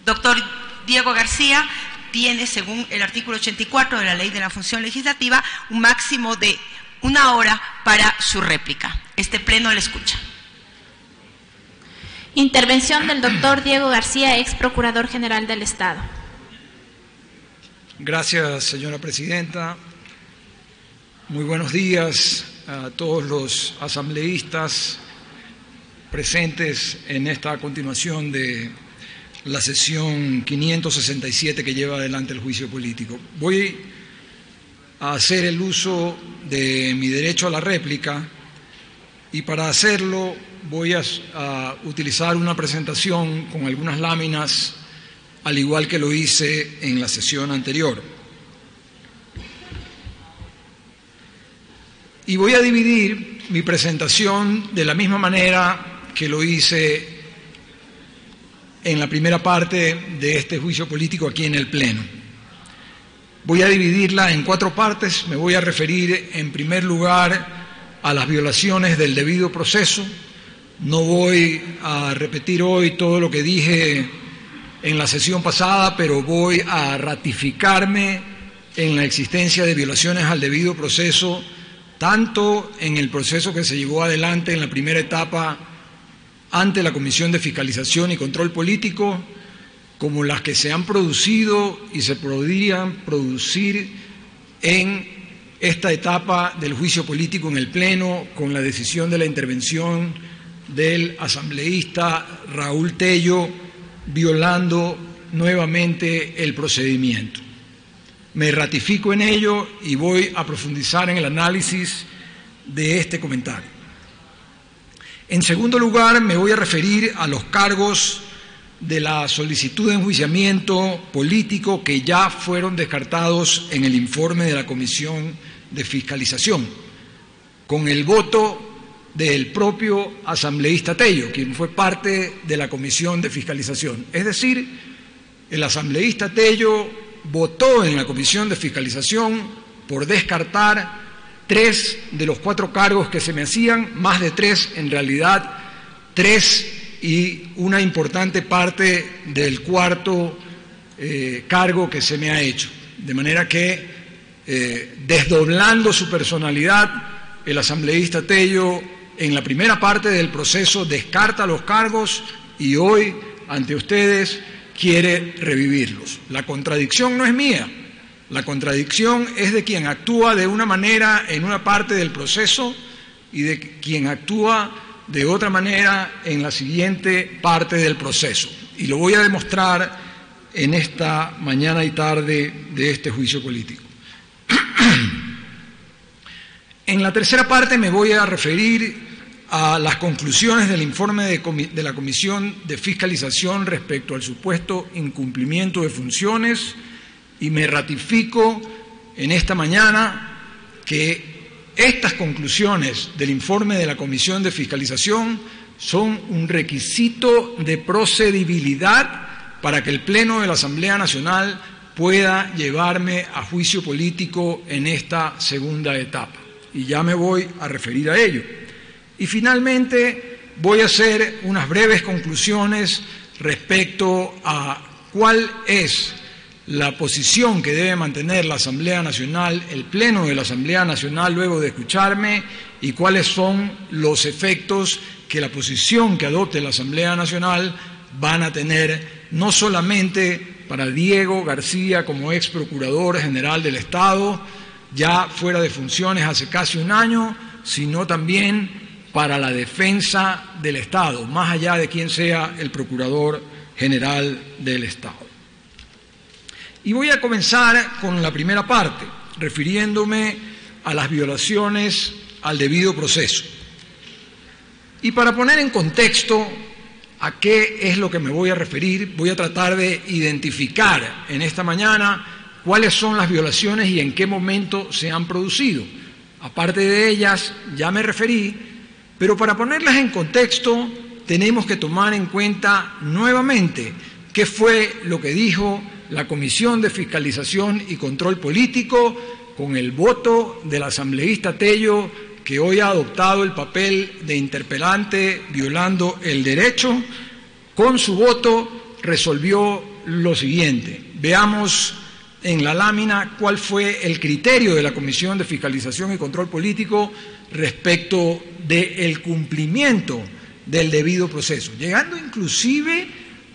Doctor Diego García tiene, según el artículo 84 de la Ley de la Función Legislativa, un máximo de 1 hora para su réplica. Este pleno le escucha. Intervención del doctor Diego García, ex Procurador General del Estado. Gracias, señora presidenta. Muy buenos días a todos los asambleístas presentes en esta continuación de la sesión 567 que lleva adelante el juicio político. Voy a hacer el uso de mi derecho a la réplica y para hacerlo voy a utilizar una presentación con algunas láminas, al igual que lo hice en la sesión anterior. Y voy a dividir mi presentación de la misma manera que lo hice en la primera parte de este juicio político aquí en el Pleno. Voy a dividirla en 4 partes. Me voy a referir en primer lugar a las violaciones del debido proceso. No voy a repetir hoy todo lo que dije en la sesión pasada, pero voy a ratificarme en la existencia de violaciones al debido proceso, tanto en el proceso que se llevó adelante en la primera etapa ante la Comisión de Fiscalización y Control Político, como las que se han producido y se podrían producir en esta etapa del juicio político en el Pleno, con la decisión de la intervención del asambleísta Raúl Tello, violando nuevamente el procedimiento. Me ratifico en ello y voy a profundizar en el análisis de este comentario. En segundo lugar, me voy a referir a los cargos de la solicitud de enjuiciamiento político que ya fueron descartados en el informe de la Comisión de Fiscalización, con el voto del propio asambleísta Tello, quien fue parte de la Comisión de Fiscalización. Es decir, el asambleísta Tello votó en la Comisión de Fiscalización por descartar 3 de los 4 cargos que se me hacían, más de 3, en realidad 3 y una importante parte del 4º cargo que se me ha hecho. De manera que, desdoblando su personalidad, el asambleísta Tello en la primera parte del proceso descarta los cargos y hoy, ante ustedes, quiere revivirlos. La contradicción no es mía, la contradicción es de quien actúa de una manera en una parte del proceso y de quien actúa de otra manera en la siguiente parte del proceso. Y lo voy a demostrar en esta mañana y tarde de este juicio político. En la tercera parte me voy a referir a las conclusiones del informe de la Comisión de Fiscalización respecto al supuesto incumplimiento de funciones y me ratifico en esta mañana que estas conclusiones del informe de la Comisión de Fiscalización son un requisito de procedibilidad para que el Pleno de la Asamblea Nacional pueda llevarme a juicio político en esta segunda etapa. Y ya me voy a referir a ello. Y finalmente voy a hacer unas breves conclusiones respecto a cuál es la posición que debe mantener la Asamblea Nacional, el Pleno de la Asamblea Nacional, luego de escucharme, y cuáles son los efectos que la posición que adopte la Asamblea Nacional van a tener, no solamente para Diego García como ex Procurador General del Estado, ya fuera de funciones hace casi un año, sino también para la defensa del Estado, más allá de quién sea el Procurador General del Estado. Y voy a comenzar con la primera parte, refiriéndome a las violaciones al debido proceso. Y para poner en contexto a qué es lo que me voy a referir, voy a tratar de identificar en esta mañana cuáles son las violaciones y en qué momento se han producido. Aparte de ellas, ya me referí, pero para ponerlas en contexto tenemos que tomar en cuenta nuevamente qué fue lo que dijo la Comisión de Fiscalización y Control Político con el voto del asambleísta Tello, que hoy ha adoptado el papel de interpelante violando el derecho. Con su voto resolvió lo siguiente. Veamos en la lámina cuál fue el criterio de la Comisión de Fiscalización y Control Político respecto del cumplimiento del debido proceso, llegando inclusive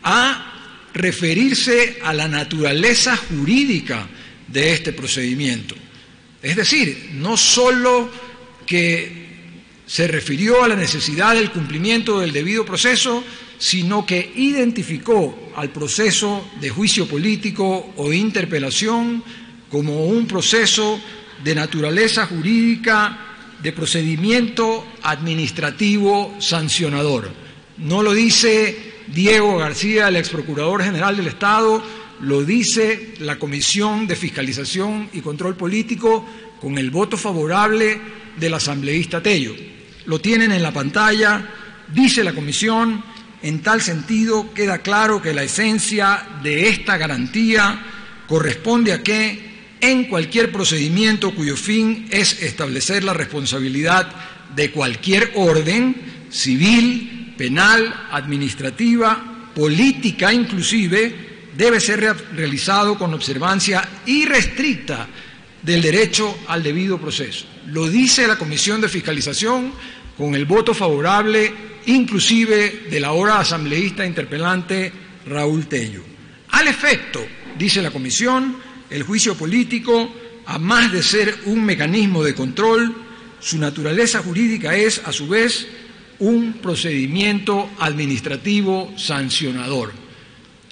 a referirse a la naturaleza jurídica de este procedimiento. Es decir, no solo que se refirió a la necesidad del cumplimiento del debido proceso, sino que identificó al proceso de juicio político o interpelación como un proceso de naturaleza jurídica de procedimiento administrativo sancionador. No lo dice Diego García, el exprocurador general del Estado, lo dice la Comisión de Fiscalización y Control Político con el voto favorable del asambleísta Tello. Lo tienen en la pantalla, dice la Comisión: en tal sentido queda claro que la esencia de esta garantía corresponde a que en cualquier procedimiento cuyo fin es establecer la responsabilidad de cualquier orden, civil, penal, administrativa, política inclusive, debe ser realizado con observancia irrestricta del derecho al debido proceso. Lo dice la Comisión de Fiscalización con el voto favorable inclusive del ahora asambleísta interpelante Raúl Tello. Al efecto, dice la Comisión, el juicio político, a más de ser un mecanismo de control, su naturaleza jurídica es, a su vez, un procedimiento administrativo sancionador.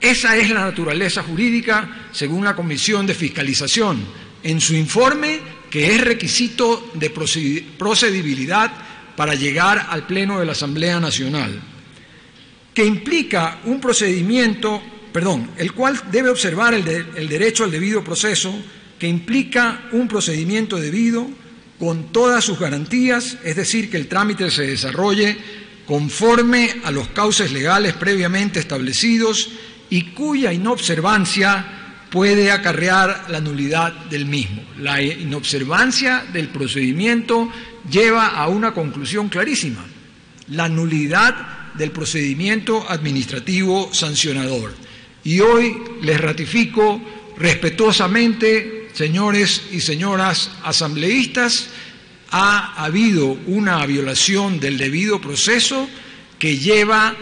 Esa es la naturaleza jurídica, según la Comisión de Fiscalización, en su informe, que es requisito de procedibilidad para llegar al Pleno de la Asamblea Nacional, que implica un procedimiento, el cual debe observar el derecho al debido proceso, que implica un procedimiento debido con todas sus garantías, es decir, que el trámite se desarrolle conforme a los cauces legales previamente establecidos y cuya inobservancia puede acarrear la nulidad del mismo. La inobservancia del procedimiento lleva a una conclusión clarísima: la nulidad del procedimiento administrativo sancionador. Y hoy les ratifico respetuosamente, señores y señoras asambleístas, ha habido una violación del debido proceso que lleva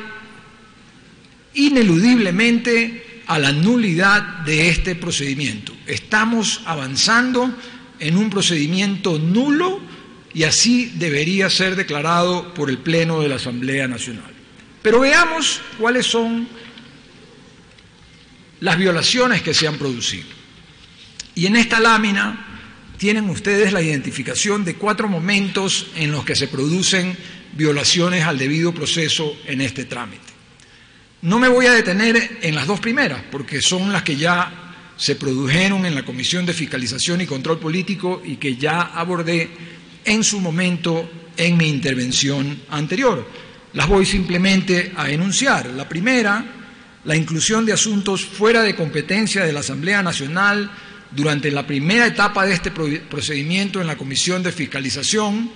ineludiblemente a la nulidad de este procedimiento. Estamos avanzando en un procedimiento nulo y así debería ser declarado por el Pleno de la Asamblea Nacional. Pero veamos cuáles son las violaciones que se han producido. Y en esta lámina tienen ustedes la identificación de 4 momentos en los que se producen violaciones al debido proceso en este trámite. No me voy a detener en las 2 primeras, porque son las que ya se produjeron en la Comisión de Fiscalización y Control Político y que ya abordé en su momento en mi intervención anterior. Las voy simplemente a enunciar. La primera, la inclusión de asuntos fuera de competencia de la Asamblea Nacional durante la primera etapa de este procedimiento en la Comisión de Fiscalización,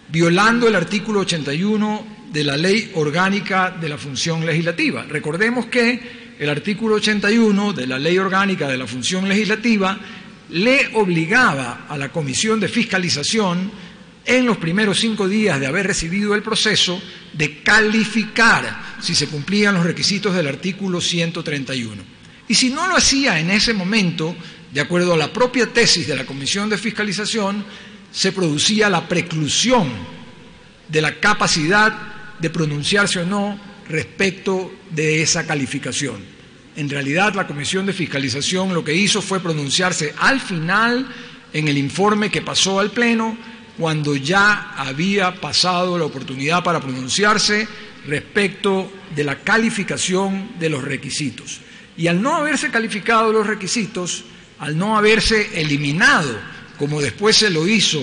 violando el artículo 81 de la Ley Orgánica de la Función Legislativa. Recordemos que el artículo 81 de la Ley Orgánica de la Función Legislativa le obligaba a la Comisión de Fiscalización, en los primeros 5 días de haber recibido el proceso, de calificar si se cumplían los requisitos del artículo 131. Y si no lo hacía en ese momento, de acuerdo a la propia tesis de la Comisión de Fiscalización, se producía la preclusión de la capacidad de pronunciarse o no respecto de esa calificación. En realidad, la Comisión de Fiscalización lo que hizo fue pronunciarse al final en el informe que pasó al Pleno, cuando ya había pasado la oportunidad para pronunciarse respecto de la calificación de los requisitos. Y al no haberse calificado los requisitos, al no haberse eliminado, como después se lo hizo,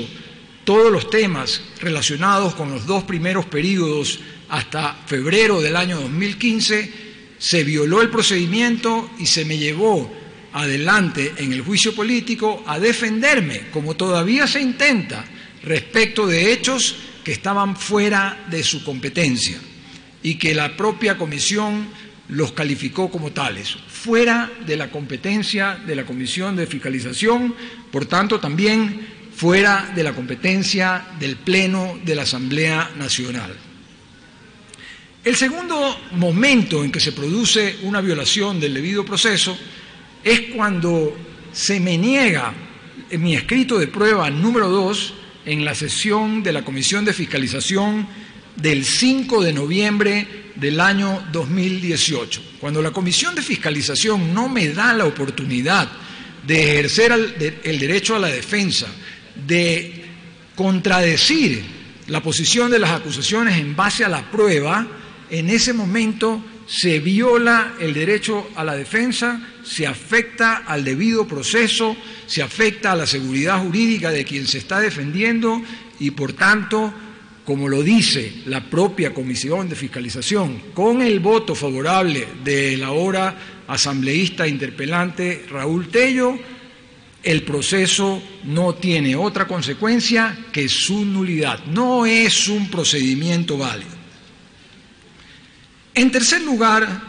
todos los temas relacionados con los 2 primeros períodos hasta febrero del año 2015, se violó el procedimiento y se me llevó adelante en el juicio político a defenderme, como todavía se intenta, respecto de hechos que estaban fuera de su competencia y que la propia comisión los calificó como tales, fuera de la competencia de la Comisión de Fiscalización, por tanto también fuera de la competencia del Pleno de la Asamblea Nacional. El segundo momento en que se produce una violación del debido proceso es cuando se me niega en mi escrito de prueba número 2 en la sesión de la Comisión de Fiscalización del 5 de noviembre del año 2018. Cuando la Comisión de Fiscalización no me da la oportunidad de ejercer el derecho a la defensa, de contradecir la posición de las acusaciones en base a la prueba, en ese momento se viola el derecho a la defensa, se afecta al debido proceso, se afecta a la seguridad jurídica de quien se está defendiendo y, por tanto, como lo dice la propia Comisión de Fiscalización, con el voto favorable del ahora asambleísta interpelante Raúl Tello, el proceso no tiene otra consecuencia que su nulidad. No es un procedimiento válido. En tercer lugar,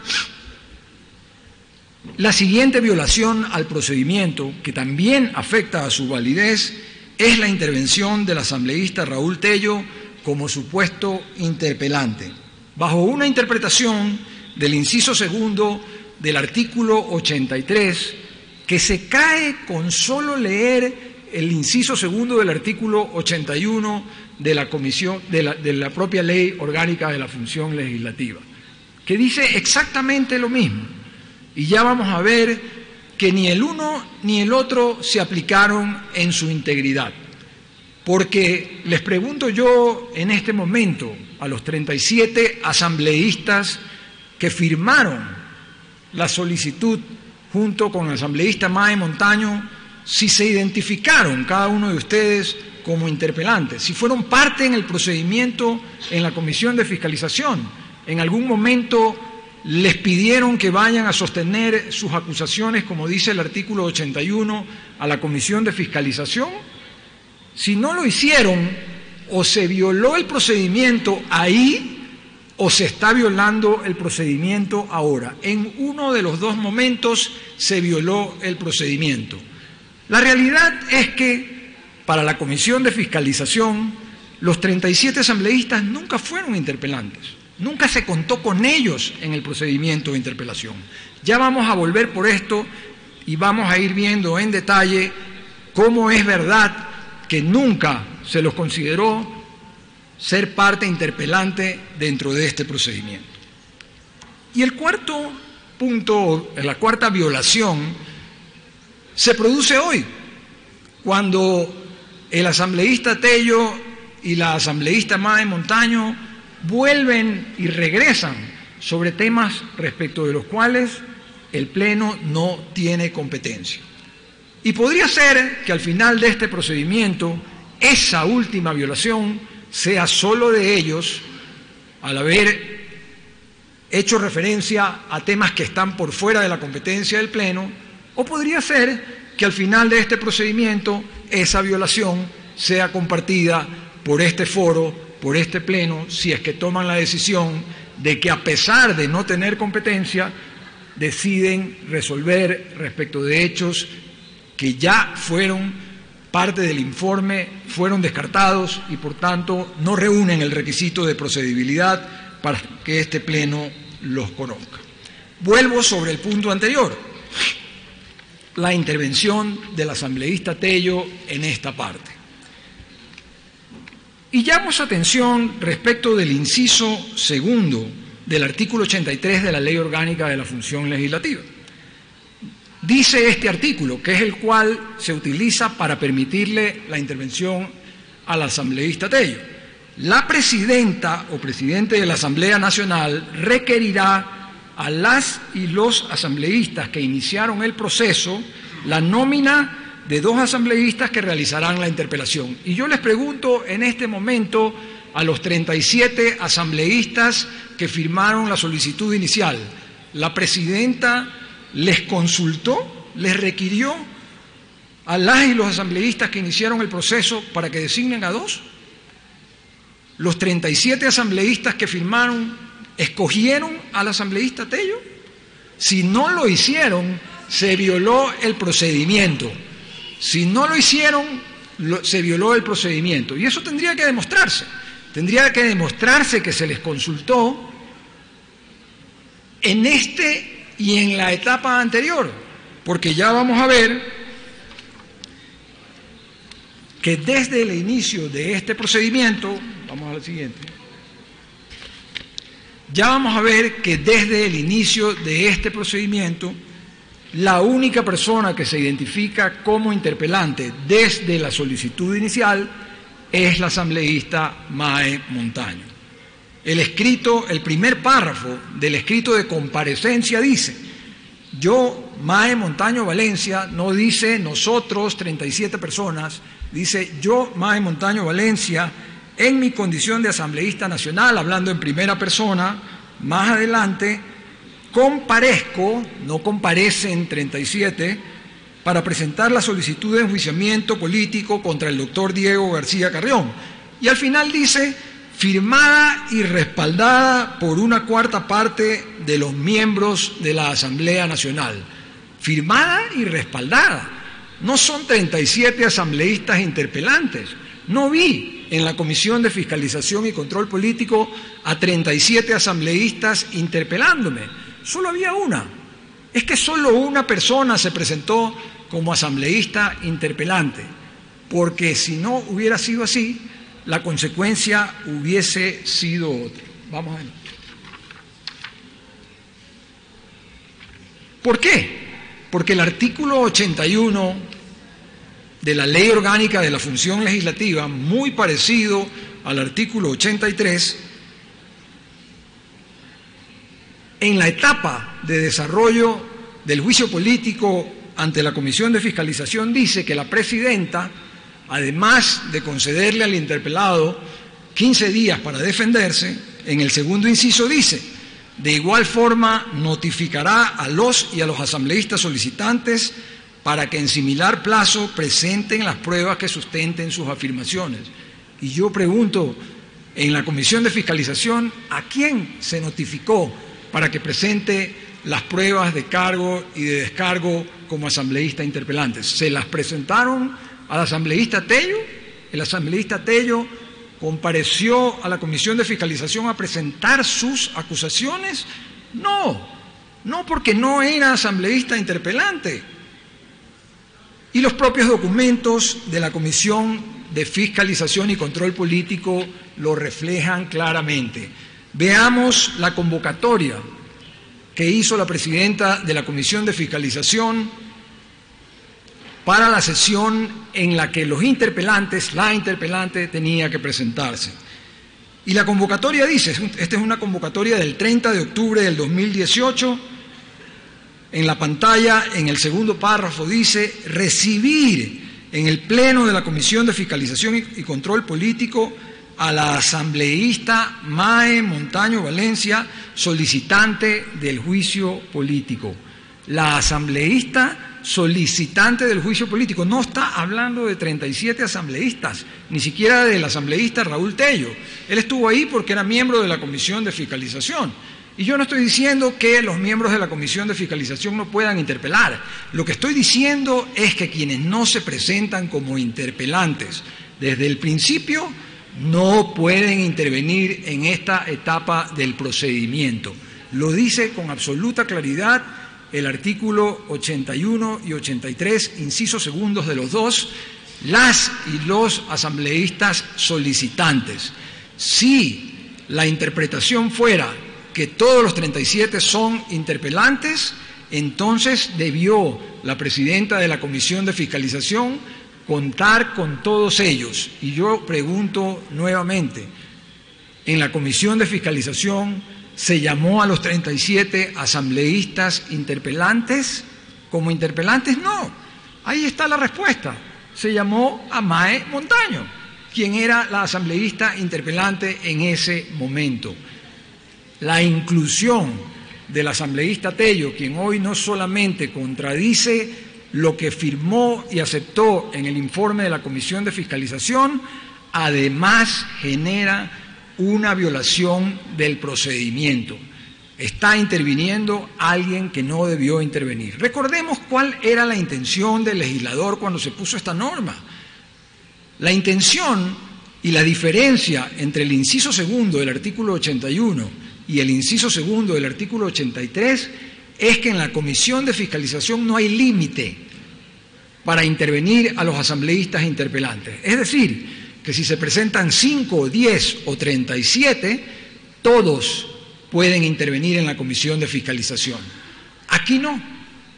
la siguiente violación al procedimiento, que también afecta a su validez, es la intervención del asambleísta Raúl Tello como supuesto interpelante, bajo una interpretación del inciso segundo del artículo 83, que se cae con solo leer el inciso segundo del artículo 81 de la Comisión, de la propia Ley Orgánica de la Función Legislativa, que dice exactamente lo mismo. Y ya vamos a ver que ni el uno ni el otro se aplicaron en su integridad. Porque les pregunto yo en este momento a los 37 asambleístas que firmaron la solicitud junto con el asambleísta Mae Montaño, si se identificaron cada uno de ustedes como interpelantes, si fueron parte en el procedimiento en la Comisión de Fiscalización, en algún momento les pidieron que vayan a sostener sus acusaciones, como dice el artículo 81, a la Comisión de Fiscalización. Si no lo hicieron, o se violó el procedimiento ahí, o se está violando el procedimiento ahora. En uno de los dos momentos se violó el procedimiento. La realidad es que para la Comisión de Fiscalización, los 37 asambleístas nunca fueron interpelantes. Nunca se contó con ellos en el procedimiento de interpelación. Ya vamos a volver por esto y vamos a ir viendo en detalle cómo es verdad que nunca se los consideró ser parte interpelante dentro de este procedimiento. Y el cuarto punto, la cuarta violación, se produce hoy, cuando el asambleísta Tello y la asambleísta Mae Montaño vuelven y regresan sobre temas respecto de los cuales el Pleno no tiene competencia. Y podría ser que al final de este procedimiento, esa última violación sea solo de ellos, al haber hecho referencia a temas que están por fuera de la competencia del Pleno, o podría ser que al final de este procedimiento esa violación sea compartida por este foro, por este Pleno, si es que toman la decisión de que, a pesar de no tener competencia, deciden resolver respecto de hechos que ya fueron parte del informe, fueron descartados y por tanto no reúnen el requisito de procedibilidad para que este Pleno los conozca. Vuelvo sobre el punto anterior, la intervención del asambleísta Tello en esta parte. Y llamo su atención respecto del inciso segundo del artículo 83 de la Ley Orgánica de la Función Legislativa. Dice este artículo, que es el cual se utiliza para permitirle la intervención al asambleísta Tello: la presidenta o presidente de la Asamblea Nacional requerirá a las y los asambleístas que iniciaron el proceso la nómina de 2 asambleístas que realizarán la interpelación. Y yo les pregunto en este momento a los 37 asambleístas que firmaron la solicitud inicial, ¿la presidenta les consultó, les requirió a las y los asambleístas que iniciaron el proceso para que designen a 2? ¿Los 37 asambleístas que firmaron escogieron al asambleísta Tello? Si no lo hicieron, se violó el procedimiento. Si no lo hicieron, se violó el procedimiento. Y eso tendría que demostrarse. Tendría que demostrarse que se les consultó en este y en la etapa anterior, porque ya vamos a ver que desde el inicio de este procedimiento, vamos a la siguiente, ya vamos a ver que desde el inicio de este procedimiento, la única persona que se identifica como interpelante desde la solicitud inicial es la asambleísta Mae Montaño. El primer párrafo del escrito de comparecencia dice: yo, Mae Montaño Valencia, no dice nosotros, 37 personas, dice yo, Mae Montaño Valencia, en mi condición de asambleísta nacional, hablando en primera persona, más adelante, comparezco, no comparecen 37, para presentar la solicitud de enjuiciamiento político contra el doctor Diego García Carrión. Y al final dice, firmada y respaldada por una cuarta parte de los miembros de la Asamblea Nacional. Firmada y respaldada. No son 37 asambleístas interpelantes. No vi en la Comisión de Fiscalización y Control Político a 37 asambleístas interpelándome. Solo había una. Es que solo una persona se presentó como asambleísta interpelante, porque si no hubiera sido así, la consecuencia hubiese sido otra. Vamos a ver. ¿Por qué? Porque el artículo 81 de la Ley Orgánica de la Función Legislativa, muy parecido al artículo 83, en la etapa de desarrollo del juicio político ante la Comisión de Fiscalización, dice que la presidenta, además de concederle al interpelado 15 días para defenderse, en el segundo inciso dice: de igual forma notificará a los y a los asambleístas solicitantes para que en similar plazo presenten las pruebas que sustenten sus afirmaciones. Y yo pregunto, en la Comisión de Fiscalización, ¿a quién se notificó para que presente las pruebas de cargo y de descargo como asambleísta interpelante? ¿Se las presentaron al asambleísta Tello? ¿El asambleísta Tello compareció a la Comisión de Fiscalización a presentar sus acusaciones? No, porque no era asambleísta interpelante. Y los propios documentos de la Comisión de Fiscalización y Control Político lo reflejan claramente. Veamos la convocatoria que hizo la presidenta de la Comisión de Fiscalización para la sesión en la que los interpelantes, la interpelante, tenía que presentarse. Y la convocatoria dice, esta es una convocatoria del 30 de octubre del 2018, en la pantalla, en el segundo párrafo dice: recibir en el Pleno de la Comisión de Fiscalización y Control Político a la asambleísta Mae Montaño Valencia, solicitante del juicio político. La asambleísta solicitante del juicio político. No está hablando de 37 asambleístas, ni siquiera del asambleísta Raúl Tello. Él estuvo ahí porque era miembro de la Comisión de Fiscalización. Y yo no estoy diciendo que los miembros de la Comisión de Fiscalización no puedan interpelar. Lo que estoy diciendo es que quienes no se presentan como interpelantes desde el principio no pueden intervenir en esta etapa del procedimiento. Lo dice con absoluta claridad el artículo 81 y 83, incisos segundos de los dos, las y los asambleístas solicitantes. Si la interpretación fuera que todos los 37 son interpelantes, entonces debió la presidenta de la Comisión de Fiscalización contar con todos ellos. Y yo pregunto nuevamente, ¿en la Comisión de Fiscalización se llamó a los 37 asambleístas interpelantes como interpelantes? No. Ahí está la respuesta. Se llamó a Mae Montaño, quien era la asambleísta interpelante en ese momento. La inclusión del asambleísta Tello, quien hoy no solamente contradice lo que firmó y aceptó en el informe de la Comisión de Fiscalización, además genera una violación del procedimiento. está interviniendo alguien que no debió intervenir. Recordemos cuál era la intención del legislador cuando se puso esta norma. La intención y la diferencia entre el inciso segundo del artículo 81 y el inciso segundo del artículo 83 es que en la Comisión de Fiscalización no hay límite para intervenir a los asambleístas interpelantes. Es decir, que si se presentan 5, 10 o 37, todos pueden intervenir en la Comisión de Fiscalización. Aquí no.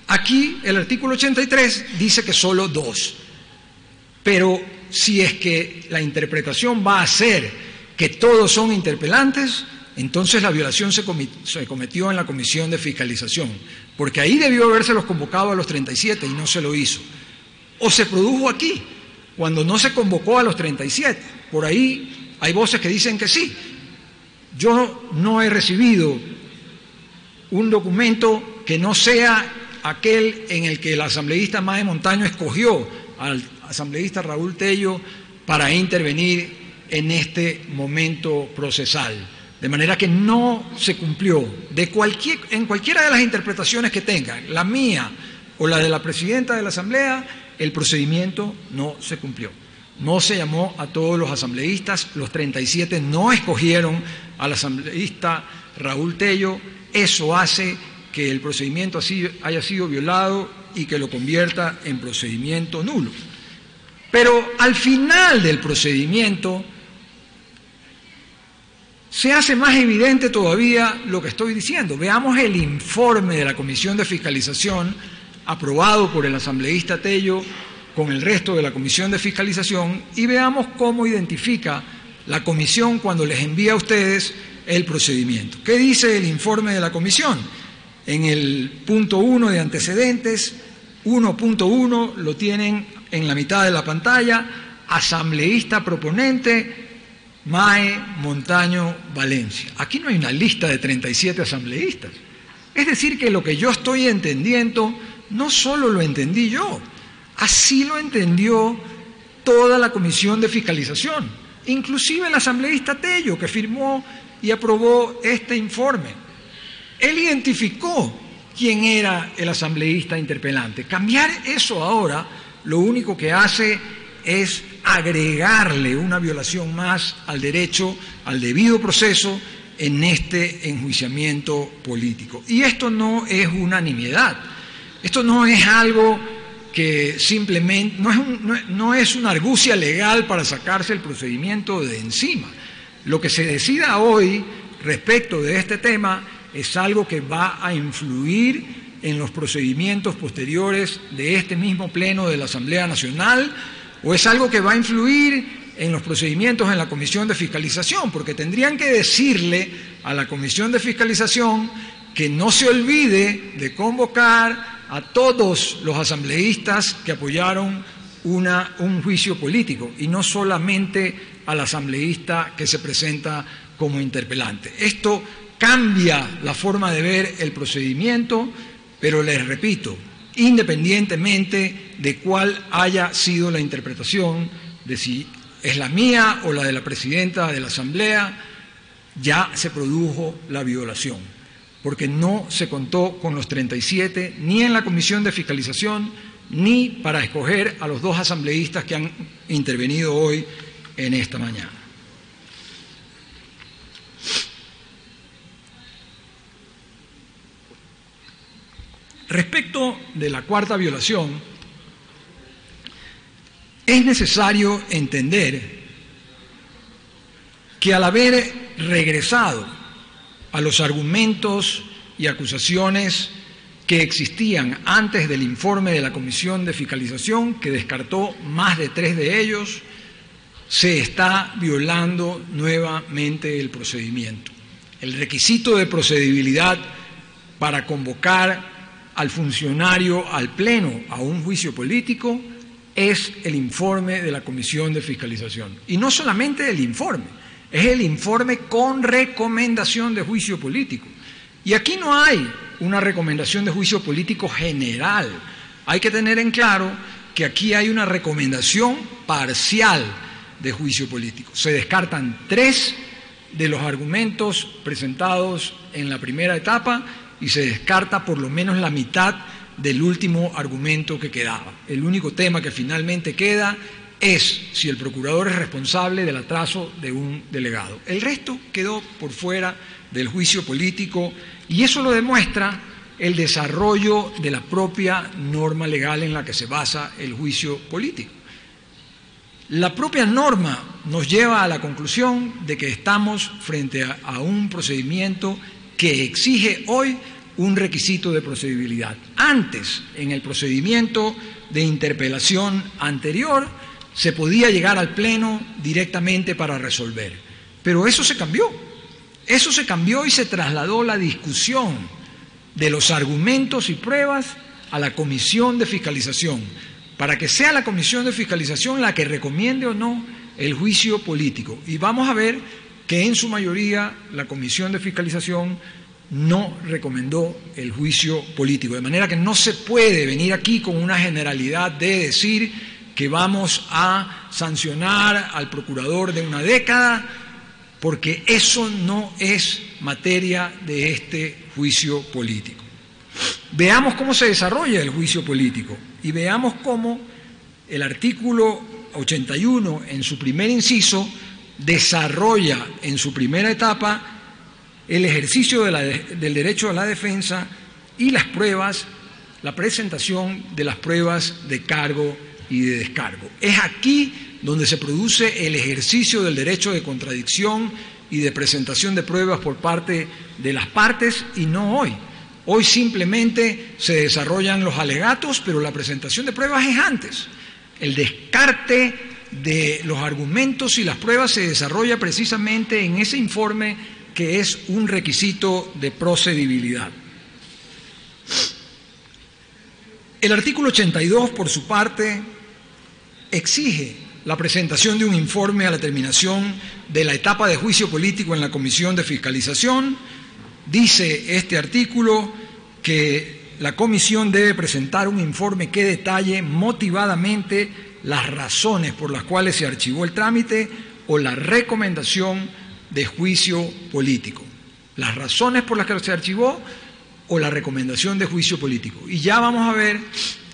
Aquí el artículo 83 dice que solo 2. Pero si es que la interpretación va a ser que todos son interpelantes, entonces la violación se cometió en la Comisión de Fiscalización, porque ahí debió habérselos convocado a los 37 y no se lo hizo. O se produjo aquí, cuando no se convocó a los 37. Por ahí hay voces que dicen que sí. Yo no he recibido un documento que no sea aquel en el que el asambleísta Mae Montaño escogió al asambleísta Raúl Tello para intervenir en este momento procesal. De manera que no se cumplió en cualquiera de las interpretaciones que tengan, la mía o la de la presidenta de la Asamblea, el procedimiento no se cumplió. No se llamó a todos los asambleístas, los 37 no escogieron al asambleísta Raúl Tello. Eso hace que el procedimiento así haya sido violado y que lo convierta en procedimiento nulo. Pero al final del procedimiento se hace más evidente todavía lo que estoy diciendo. Veamos el informe de la Comisión de Fiscalización aprobado por el asambleísta Tello con el resto de la Comisión de Fiscalización y veamos cómo identifica la Comisión cuando les envía a ustedes el procedimiento. ¿Qué dice el informe de la Comisión? En el punto 1 de antecedentes, 1.1, lo tienen en la mitad de la pantalla, asambleísta proponente Mae Montaño Valencia. Aquí no hay una lista de 37 asambleístas. Es decir, que lo que yo estoy entendiendo no solo lo entendí yo, así lo entendió toda la Comisión de Fiscalización, inclusive el asambleísta Tello, que firmó y aprobó este informe. Él identificó quién era el asambleísta interpelante. Cambiar eso ahora lo único que hace es agregarle una violación más al derecho, al debido proceso en este enjuiciamiento político. Y esto no es unanimidad. Esto no es algo que simplemente, no es una argucia legal para sacarse el procedimiento de encima. Lo que se decida hoy respecto de este tema es algo que va a influir en los procedimientos posteriores de este mismo Pleno de la Asamblea Nacional, o es algo que va a influir en los procedimientos en la Comisión de Fiscalización, porque tendrían que decirle a la Comisión de Fiscalización que no se olvide de convocar a todos los asambleístas que apoyaron un juicio político y no solamente al asambleísta que se presenta como interpelante. Esto cambia la forma de ver el procedimiento, pero les repito, independientemente de cuál haya sido la interpretación, de si es la mía o la de la presidenta de la Asamblea, ya se produjo la violación, porque no se contó con los 37 ni en la Comisión de Fiscalización ni para escoger a los 2 asambleístas que han intervenido hoy en esta mañana. Respecto de la cuarta violación, es necesario entender que al haber regresado a los argumentos y acusaciones que existían antes del informe de la Comisión de Fiscalización, que descartó más de 3 de ellos, se está violando nuevamente el procedimiento. El requisito de procedibilidad para convocar al funcionario al Pleno a un juicio político es el informe de la Comisión de Fiscalización. Y no solamente el informe, es el informe con recomendación de juicio político. Y aquí no hay una recomendación de juicio político general. Hay que tener en claro que aquí hay una recomendación parcial de juicio político. Se descartan 3 de los argumentos presentados en la primera etapa y se descarta por lo menos la mitad del último argumento que quedaba. El único tema que finalmente queda es si el procurador es responsable del atraso de un delegado. El resto quedó por fuera del juicio político y eso lo demuestra el desarrollo de la propia norma legal en la que se basa el juicio político. La propia norma nos lleva a la conclusión de que estamos frente a un procedimiento que exige hoy un requisito de procedibilidad. Antes, en el procedimiento de interpelación anterior, se podía llegar al Pleno directamente para resolver. Pero eso se cambió. Eso se cambió y se trasladó la discusión de los argumentos y pruebas a la Comisión de Fiscalización, para que sea la Comisión de Fiscalización la que recomiende o no el juicio político. Y vamos a ver que en su mayoría la Comisión de Fiscalización no recomendó el juicio político, de manera que no se puede venir aquí con una generalidad de decir que vamos a sancionar al procurador de una década, porque eso no es materia de este juicio político. Veamos cómo se desarrolla el juicio político y veamos cómo el artículo 81 en su primer inciso desarrolla en su primera etapa el ejercicio del derecho a la defensa y las pruebas, la presentación de las pruebas de cargo y de descargo. Es aquí donde se produce el ejercicio del derecho de contradicción y de presentación de pruebas por parte de las partes y no hoy. Hoy simplemente se desarrollan los alegatos, pero la presentación de pruebas es antes. El descarte de los argumentos y las pruebas se desarrolla precisamente en ese informe que es un requisito de procedibilidad. El artículo 82, por su parte, exige la presentación de un informe a la terminación de la etapa de juicio político en la Comisión de Fiscalización. Dice este artículo que la comisión debe presentar un informe que detalle motivadamente las razones por las cuales se archivó el trámite o la recomendación de juicio político. Las razones por las que se archivó o la recomendación de juicio político. Y ya vamos a ver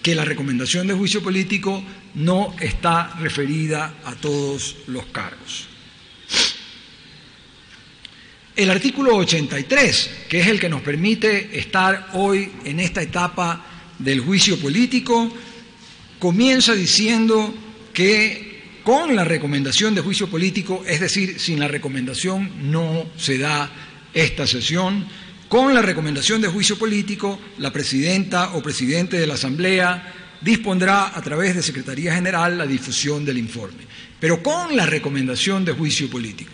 que la recomendación de juicio político no está referida a todos los cargos. El artículo 83, que es el que nos permite estar hoy en esta etapa del juicio político, comienza diciendo que con la recomendación de juicio político, es decir, sin la recomendación no se da esta sesión, con la recomendación de juicio político, la presidenta o presidente de la Asamblea dispondrá a través de Secretaría General la difusión del informe, pero con la recomendación de juicio político.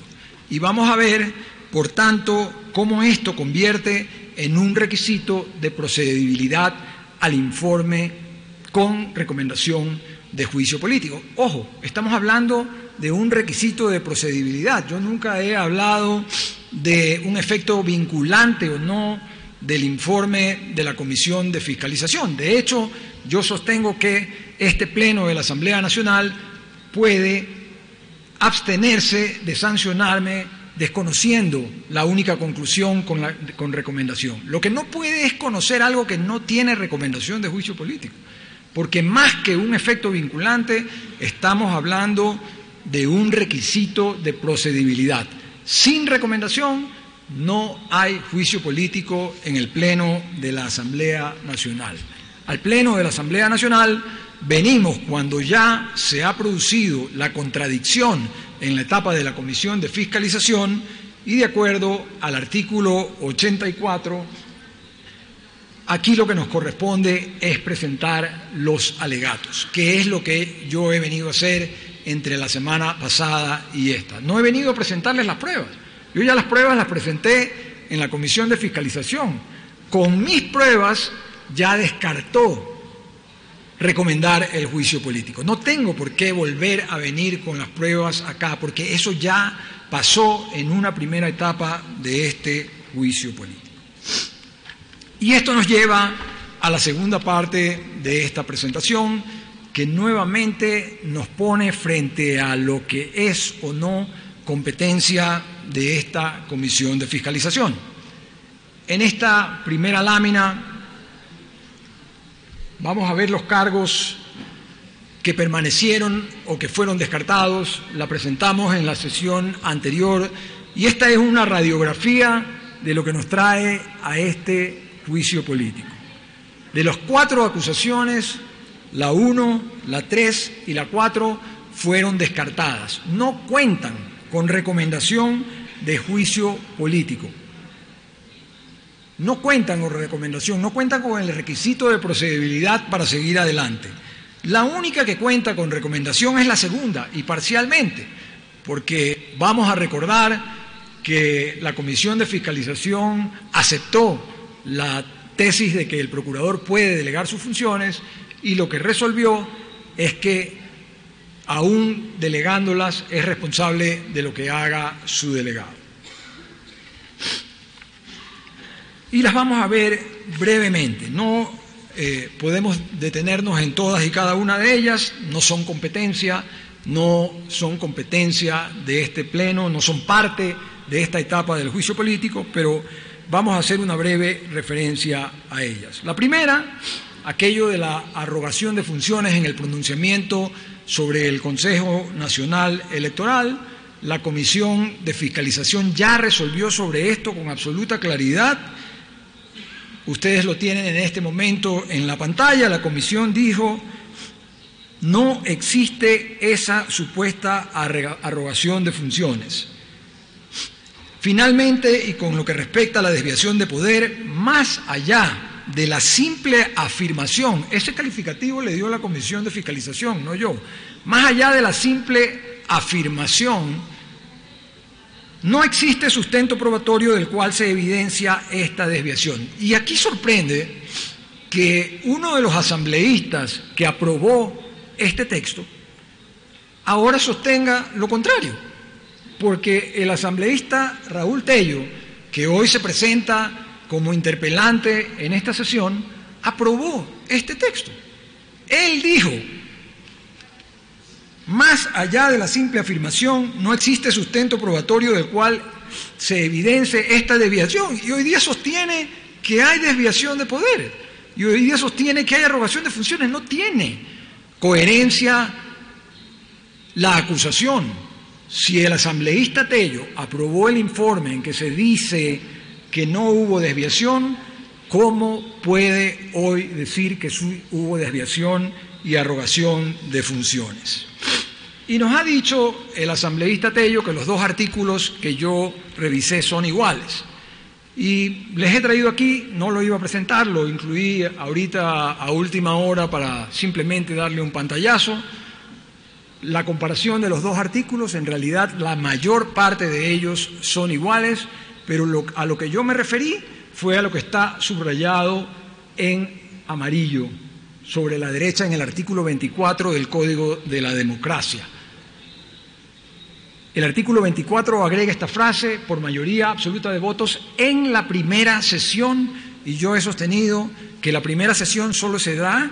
Y vamos a ver, por tanto, cómo esto convierte en un requisito de procedibilidad al informe con recomendación de juicio político. Ojo, estamos hablando de un requisito de procedibilidad. Yo nunca he hablado de un efecto vinculante o no del informe de la Comisión de Fiscalización. De hecho, yo sostengo que este Pleno de la Asamblea Nacional puede abstenerse de sancionarme desconociendo la única conclusión con recomendación. Lo que no puede es conocer algo que no tiene recomendación de juicio político, porque más que un efecto vinculante, estamos hablando de un requisito de procedibilidad. Sin recomendación no hay juicio político en el Pleno de la Asamblea Nacional. Al Pleno de la Asamblea Nacional venimos cuando ya se ha producido la contradicción en la etapa de la Comisión de Fiscalización y de acuerdo al artículo 84, aquí lo que nos corresponde es presentar los alegatos, que es lo que yo he venido a hacer entre la semana pasada y esta. No he venido a presentarles las pruebas. Yo ya las pruebas las presenté en la Comisión de Fiscalización. Con mis pruebas ya descartó recomendar el juicio político. No tengo por qué volver a venir con las pruebas acá, porque eso ya pasó en una primera etapa de este juicio político. Y esto nos lleva a la segunda parte de esta presentación, que nuevamente nos pone frente a lo que es o no competencia de esta comisión de fiscalización. En esta primera lámina vamos a ver los cargos que permanecieron o que fueron descartados. La presentamos en la sesión anterior y esta es una radiografía de lo que nos trae a este juicio político. De las 4 acusaciones, la 1, la 3 y la 4 fueron descartadas. No cuentan con recomendación de juicio político. No cuentan con recomendación, no cuentan con el requisito de procedibilidad para seguir adelante. La única que cuenta con recomendación es la segunda, y parcialmente, porque vamos a recordar que la Comisión de Fiscalización aceptó la tesis de que el procurador puede delegar sus funciones y lo que resolvió es que, aún delegándolas, es responsable de lo que haga su delegado. Y las vamos a ver brevemente. No podemos detenernos en todas y cada una de ellas, no son competencia de este pleno, no son parte de esta etapa del juicio político, pero vamos a hacer una breve referencia a ellas. La primera, aquello de la arrogación de funciones en el pronunciamiento sobre el Consejo Nacional Electoral. La Comisión de Fiscalización ya resolvió sobre esto con absoluta claridad. Ustedes lo tienen en este momento en la pantalla. La Comisión dijo: no existe esa supuesta arrogación de funciones. Finalmente, y con lo que respecta a la desviación de poder, más allá de la simple afirmación, ese calificativo le dio la Comisión de Fiscalización, no yo, más allá de la simple afirmación, no existe sustento probatorio del cual se evidencia esta desviación. Y aquí sorprende que uno de los asambleístas que aprobó este texto ahora sostenga lo contrario, porque el asambleísta Raúl Tello, que hoy se presenta como interpelante en esta sesión, aprobó este texto. Él dijo: más allá de la simple afirmación, no existe sustento probatorio del cual se evidencie esta desviación. Y hoy día sostiene que hay desviación de poder. Y hoy día sostiene que hay arrogación de funciones. No tiene coherencia la acusación. Si el asambleísta Tello aprobó el informe en que se dice que no hubo desviación, ¿cómo puede hoy decir que hubo desviación y arrogación de funciones? Y nos ha dicho el asambleísta Tello que los 2 artículos que yo revisé son iguales. Y les he traído aquí, no lo iba a presentar, lo incluí ahorita a última hora para simplemente darle un pantallazo. La comparación de los 2 artículos, en realidad la mayor parte de ellos son iguales, pero a lo que yo me referí fue a lo que está subrayado en amarillo sobre la derecha en el artículo 24 del Código de la Democracia. El artículo 24 agrega esta frase: por mayoría absoluta de votos en la primera sesión, y yo he sostenido que la primera sesión solo se da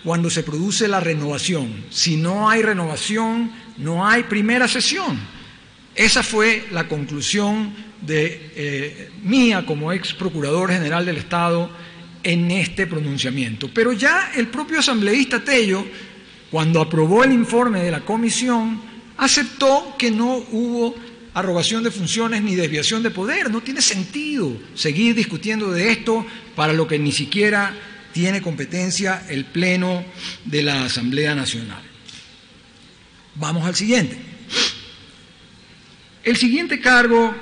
cuando se produce la renovación. Si no hay renovación, no hay primera sesión. Esa fue la conclusión mía como ex procurador general del Estado en este pronunciamiento. Pero ya el propio asambleísta Tello, cuando aprobó el informe de la comisión, aceptó que no hubo arrogación de funciones ni desviación de poder. No tiene sentido seguir discutiendo de esto para lo que ni siquiera tiene competencia el Pleno de la Asamblea Nacional. Vamos al siguiente. El siguiente cargo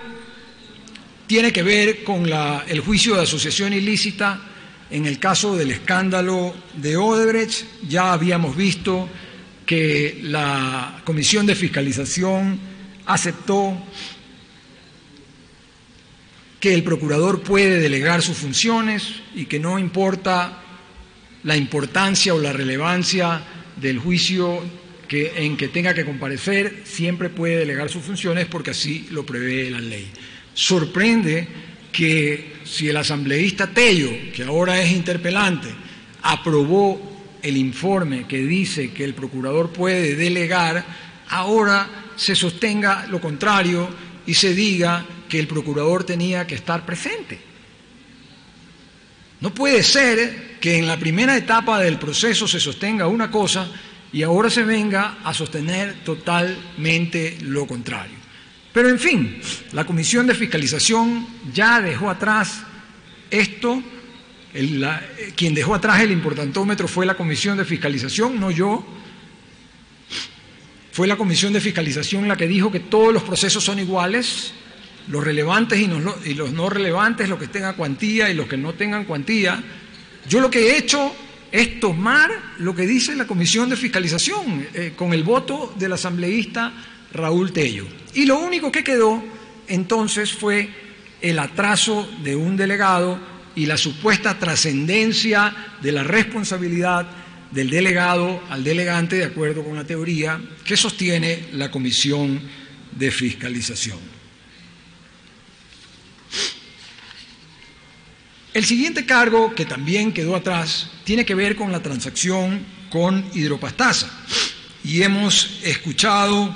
tiene que ver con el juicio de asociación ilícita en el caso del escándalo de Odebrecht. Ya habíamos visto que la Comisión de Fiscalización aceptó que el procurador puede delegar sus funciones y que no importa la importancia o la relevancia del juicio en que tenga que comparecer, siempre puede delegar sus funciones porque así lo prevé la ley. Sorprende que si el asambleísta Tello, que ahora es interpelante, aprobó el informe que dice que el procurador puede delegar, ahora se sostenga lo contrario y se diga que el procurador tenía que estar presente. No puede ser que en la primera etapa del proceso se sostenga una cosa y ahora se venga a sostener totalmente lo contrario. Pero en fin, la Comisión de Fiscalización ya dejó atrás esto. Quien dejó atrás el importantómetro fue la Comisión de Fiscalización, no yo. Fue la Comisión de Fiscalización la que dijo que todos los procesos son iguales, los relevantes y los no relevantes, los que tengan cuantía y los que no tengan cuantía. Yo lo que he hecho es tomar lo que dice la Comisión de Fiscalización con el voto del asambleísta Raúl Tello. Y lo único que quedó entonces fue el atraso de un delegado y la supuesta trascendencia de la responsabilidad del delegado al delegante, de acuerdo con la teoría que sostiene la Comisión de Fiscalización. El siguiente cargo, que también quedó atrás, tiene que ver con la transacción con Hidropastasa. Y hemos escuchado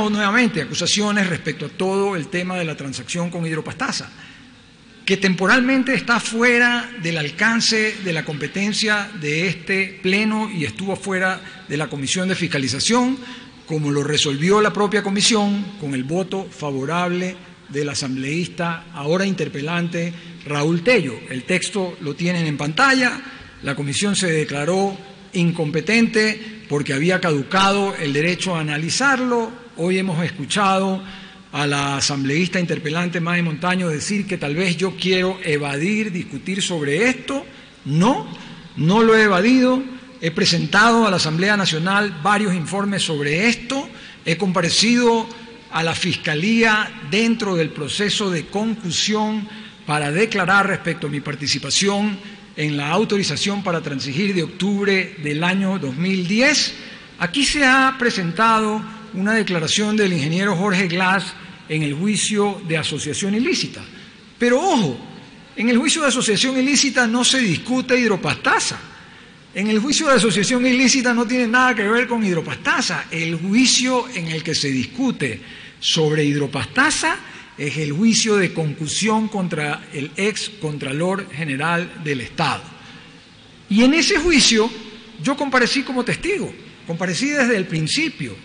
nuevamente acusaciones respecto a todo el tema de la transacción con Hidropastasa, que temporalmente está fuera del alcance de la competencia de este Pleno y estuvo fuera de la Comisión de Fiscalización, como lo resolvió la propia Comisión con el voto favorable del asambleísta, ahora interpelante, Raúl Tello. El texto lo tienen en pantalla. La Comisión se declaró incompetente porque había caducado el derecho a analizarlo. Hoy hemos escuchado a la asambleísta interpelante May Montaño decir que tal vez yo quiero discutir sobre esto. No lo he evadido. He presentado a la Asamblea Nacional varios informes sobre esto. He comparecido a la Fiscalía dentro del proceso de conclusión para declarar respecto a mi participación en la autorización para transigir de octubre del año 2010. Aquí se ha presentado una declaración del ingeniero Jorge Glass en el juicio de asociación ilícita. Pero ojo, en el juicio de asociación ilícita no se discute Hidropastasa. En el juicio de asociación ilícita no tiene nada que ver con Hidropastasa. El juicio en el que se discute sobre Hidropastasa es el juicio de concusión contra el ex Contralor General del Estado. Y en ese juicio yo comparecí como testigo, comparecí desde el principio,